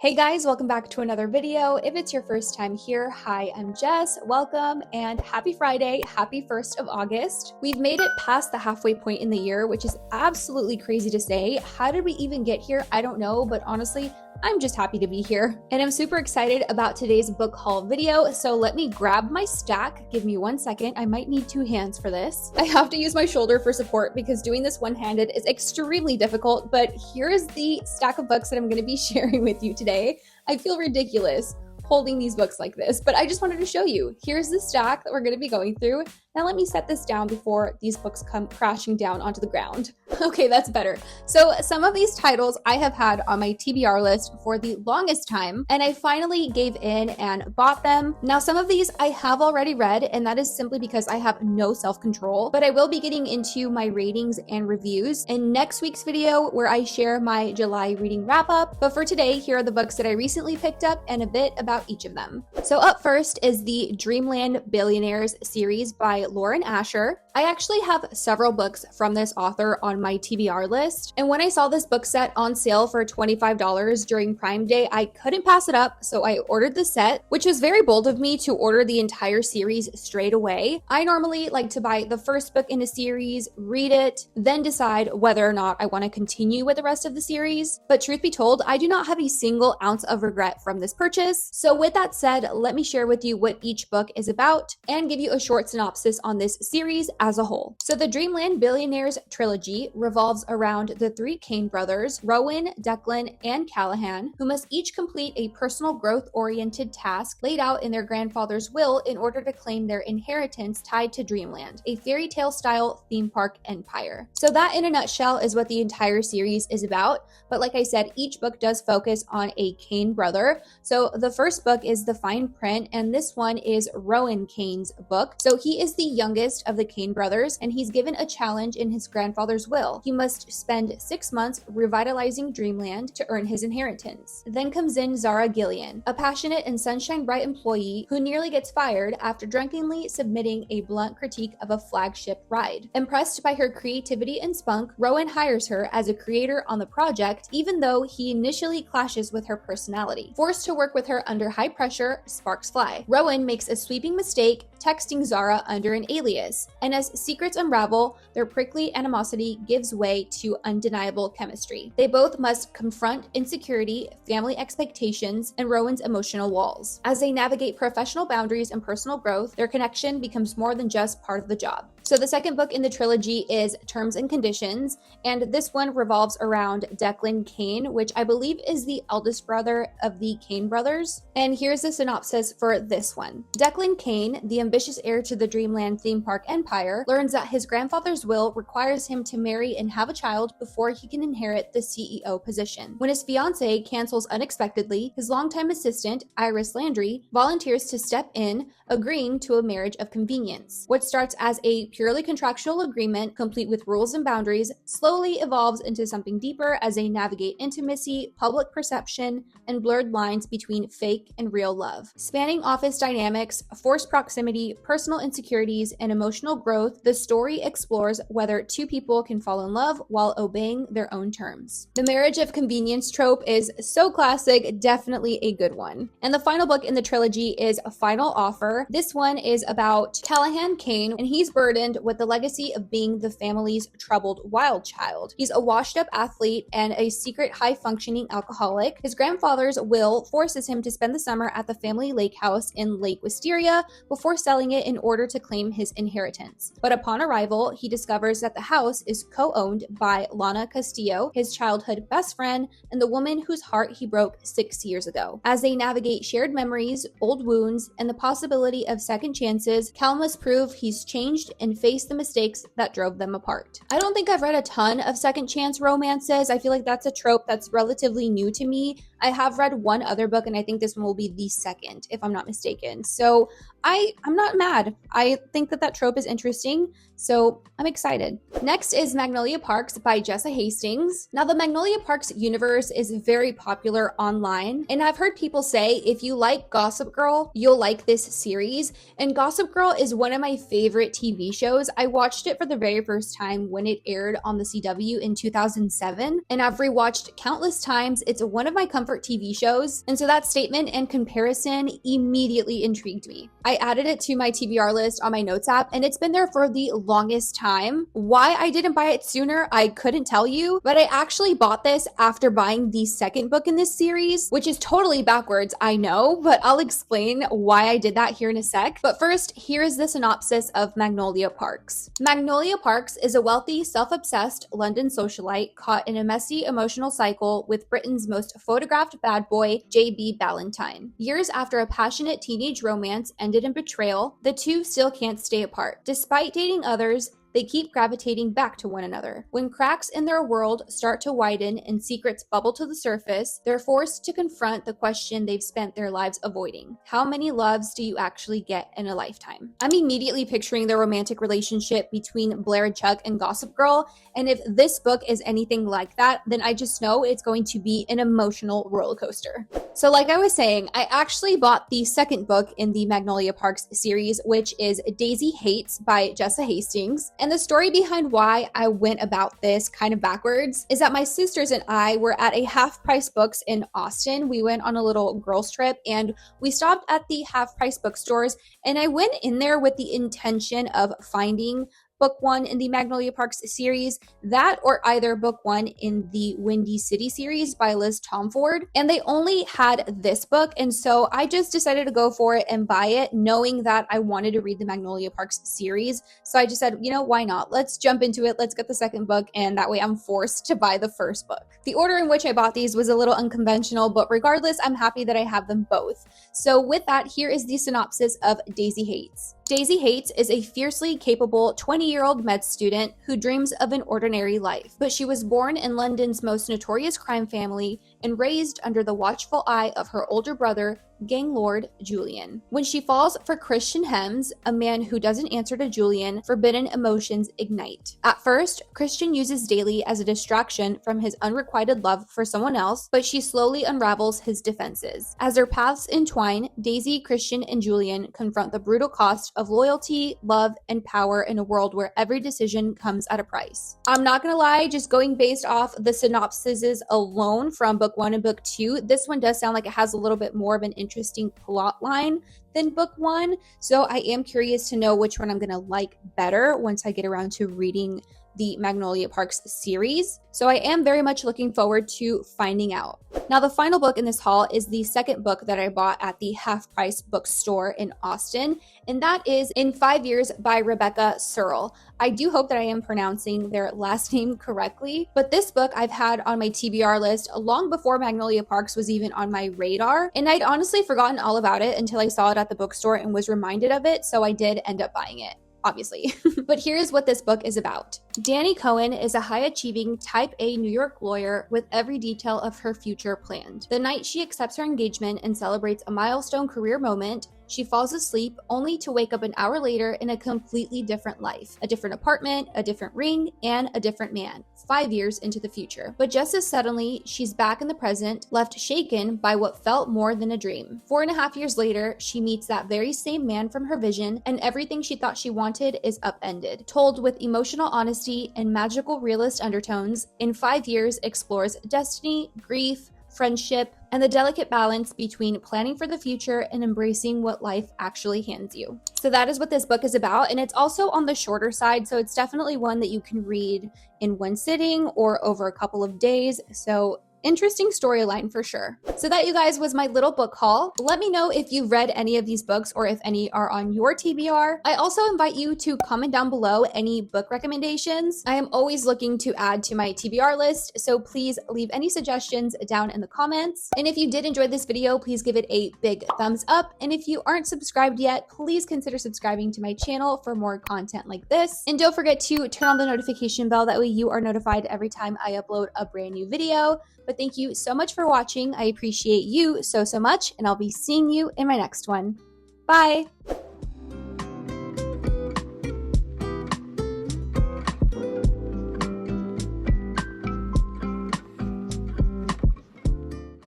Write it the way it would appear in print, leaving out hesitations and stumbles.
Hey guys, welcome back to another video. If it's your first time here, hi, I'm Jess. Welcome and happy Friday. Happy 1st of August. We've made it past the halfway point in the year, which is absolutely crazy to say. How did we even get here? I don't know, but honestly, I'm just happy to be here. And I'm super excited about today's book haul video. So let me grab my stack. Give me 1 second. I might need 2 hands for this. I have to use my shoulder for support because doing this one-handed is extremely difficult, but here is the stack of books that I'm going to be sharing with you today. I feel ridiculous holding these books like this, but I just wanted to show you. Here's the stack that we're going to be going through. Now let me set this down before these books come crashing down onto the ground. Okay, that's better. So some of these titles I have had on my TBR list for the longest time, and I finally gave in and bought them. Now some of these I have already read, and that is simply because I have no self-control, but I will be getting into my ratings and reviews in next week's video where I share my July reading wrap-up. But for today, here are the books that I recently picked up and a bit about each of them. So up first is the Dreamland Billionaires series by Lauren Asher. I actually have several books from this author on my TBR list, and when I saw this book set on sale for $25 during Prime Day, I couldn't pass it up, so I ordered the set, which was very bold of me to order the entire series straight away. I normally like to buy the first book in a series, read it, then decide whether or not I want to continue with the rest of the series. But truth be told, I do not have a single ounce of regret from this purchase. So with that said, let me share with you what each book is about and give you a short synopsis on this series as a whole. So the Dreamland Billionaires trilogy revolves around the 3 Kane brothers, Rowan, Declan, and Callahan, who must each complete a personal growth-oriented task laid out in their grandfather's will in order to claim their inheritance tied to Dreamland, a fairy tale style theme park empire. So that in a nutshell is what the entire series is about, but like I said, each book does focus on a Kane brother. So the first book is The Fine Print, and this one is Rowan Kane's book. So he is the youngest of the Kane brothers, and he's given a challenge in his grandfather's will. He must spend 6 months revitalizing Dreamland to earn his inheritance. Then comes in Zara Gillian, a passionate and sunshine bright employee who nearly gets fired after drunkenly submitting a blunt critique of a flagship ride. Impressed by her creativity and spunk, Rowan hires her as a creator on the project, even though he initially clashes with her personality. Forced to work with her under high pressure, sparks fly. Rowan makes a sweeping mistake, texting Zara under an alias, and as secrets unravel, their prickly animosity gives way to undeniable chemistry. They both must confront insecurity, family expectations, and Rowan's emotional walls. As they navigate professional boundaries and personal growth, their connection becomes more than just part of the job. So the second book in the trilogy is Terms and Conditions, and this one revolves around Declan Kane, which I believe is the eldest brother of the Kane brothers. And here's the synopsis for this one. Declan Kane, the ambitious heir to the Dreamland theme park empire, learns that his grandfather's will requires him to marry and have a child before he can inherit the CEO position. When his fiancée cancels unexpectedly, his longtime assistant, Iris Landry, volunteers to step in, agreeing to a marriage of convenience. What starts as a purely contractual agreement, complete with rules and boundaries, slowly evolves into something deeper as they navigate intimacy, public perception, and blurred lines between fake and real love. Spanning office dynamics, forced proximity, personal insecurities, and emotional growth, the story explores whether 2 people can fall in love while obeying their own terms. The marriage of convenience trope is so classic, definitely a good one. And the final book in the trilogy is A Final Offer. This one is about Callahan Kane, and he's burdened with the legacy of being the family's troubled wild child. He's a washed-up athlete and a secret high-functioning alcoholic. His grandfather's will forces him to spend the summer at the family lake house in Lake Wisteria before selling it in order to claim his inheritance. But upon arrival, he discovers that the house is co-owned by Lana Castillo, his childhood best friend, and the woman whose heart he broke 6 years ago. As they navigate shared memories, old wounds, and the possibility of second chances, Cal must prove he's changed and face the mistakes that drove them apart. I don't think I've read a ton of second chance romances. I feel like that's a trope that's relatively new to me. I have read one other book, and I think this one will be the second, if I'm not mistaken. So I'm not mad. I think that trope is interesting, so I'm excited. Next is Magnolia Parks by Jessa Hastings. Now, the Magnolia Parks universe is very popular online, and I've heard people say if you like Gossip Girl, you'll like this series. And Gossip Girl is one of my favorite TV shows. I watched it for the very first time when it aired on the CW in 2007, and I've rewatched countless times. It's one of my comfort TV shows, and so that statement and comparison immediately intrigued me. I added it to my TBR list on my notes app, and it's been there for the longest time. Why I didn't buy it sooner, I couldn't tell you, but I actually bought this after buying the second book in this series, which is totally backwards, I know, but I'll explain why I did that here in a sec. But first, here is the synopsis of Magnolia Parks. Magnolia Parks is a wealthy, self-obsessed London socialite caught in a messy emotional cycle with Britain's most photographed bad boy, J.B. Ballantyne. Years after a passionate teenage romance ended in betrayal, the two still can't stay apart. Despite dating others, they keep gravitating back to one another. When cracks in their world start to widen and secrets bubble to the surface, they're forced to confront the question they've spent their lives avoiding. How many loves do you actually get in a lifetime? I'm immediately picturing the romantic relationship between Blair and Chuck and Gossip Girl, and if this book is anything like that, then I just know it's going to be an emotional roller coaster. So like I was saying, I actually bought the second book in the Magnolia Parks series, which is Daisy Haites by Jessa Hastings. And the story behind why I went about this kind of backwards is that my sisters and I were at a Half Price Books in Austin. We went on a little girls trip and we stopped at the Half Price bookstores, and I went in there with the intention of finding book one in the Magnolia Parks series, that or either book one in the Windy City series by Liz Tomford. And they only had this book, and so I just decided to go for it and buy it, knowing that I wanted to read the Magnolia Parks series. So I just said, you know, why not? Let's jump into it. Let's get the second book, and that way I'm forced to buy the first book. The order in which I bought these was a little unconventional, but regardless, I'm happy that I have them both. So with that, here is the synopsis of Daisy Haites. Daisy Haites is a fiercely capable 20-year-old med student who dreams of an ordinary life, but she was born in London's most notorious crime family and raised under the watchful eye of her older brother, gang lord Julian. When she falls for Christian Hems, a man who doesn't answer to Julian, forbidden emotions ignite. At first, Christian uses Daisy as a distraction from his unrequited love for someone else, but she slowly unravels his defenses. As their paths entwine, Daisy, Christian, and Julian confront the brutal cost of loyalty, love, and power in a world where every decision comes at a price. I'm not gonna lie, just going based off the synopsises alone from book one and book two, this one does sound like it has a little bit more of an interesting plot line than book one. So I am curious to know which one I'm gonna like better once I get around to reading the Magnolia Parks series. So I am very much looking forward to finding out. Now, the final book in this haul is the second book that I bought at the Half Price bookstore in Austin, and that is In 5 Years by Rebecca Serle. I do hope that I am pronouncing their last name correctly, but this book I've had on my TBR list long before Magnolia Parks was even on my radar, and I'd honestly forgotten all about it until I saw it at the bookstore and was reminded of it, so I did end up buying it. Obviously. But here's what this book is about. Dani Cohen is a high-achieving type A New York lawyer with every detail of her future planned. The night she accepts her engagement and celebrates a milestone career moment, she falls asleep only to wake up an hour later in a completely different life. A different apartment, a different ring, and a different man, 5 years into the future. But just as suddenly, she's back in the present, left shaken by what felt more than a dream. 4.5 years later, she meets that very same man from her vision, and everything she thought she wanted is upended. Told with emotional honesty and magical realist undertones, In 5 Years explores destiny, grief, friendship, and the delicate balance between planning for the future and embracing what life actually hands you. So that is what this book is about, and it's also on the shorter side, so it's definitely one that you can read in one sitting or over a couple of days. So interesting storyline for sure. So that, you guys, was my little book haul. Let me know if you've read any of these books or if any are on your TBR. I also invite you to comment down below any book recommendations. I am always looking to add to my TBR list, so please leave any suggestions down in the comments. And if you did enjoy this video, please give it a big thumbs up. And if you aren't subscribed yet, please consider subscribing to my channel for more content like this. And don't forget to turn on the notification bell, that way you are notified every time I upload a brand new video. But thank you so much for watching. I appreciate you so much, and I'll be seeing you in my next one. Bye!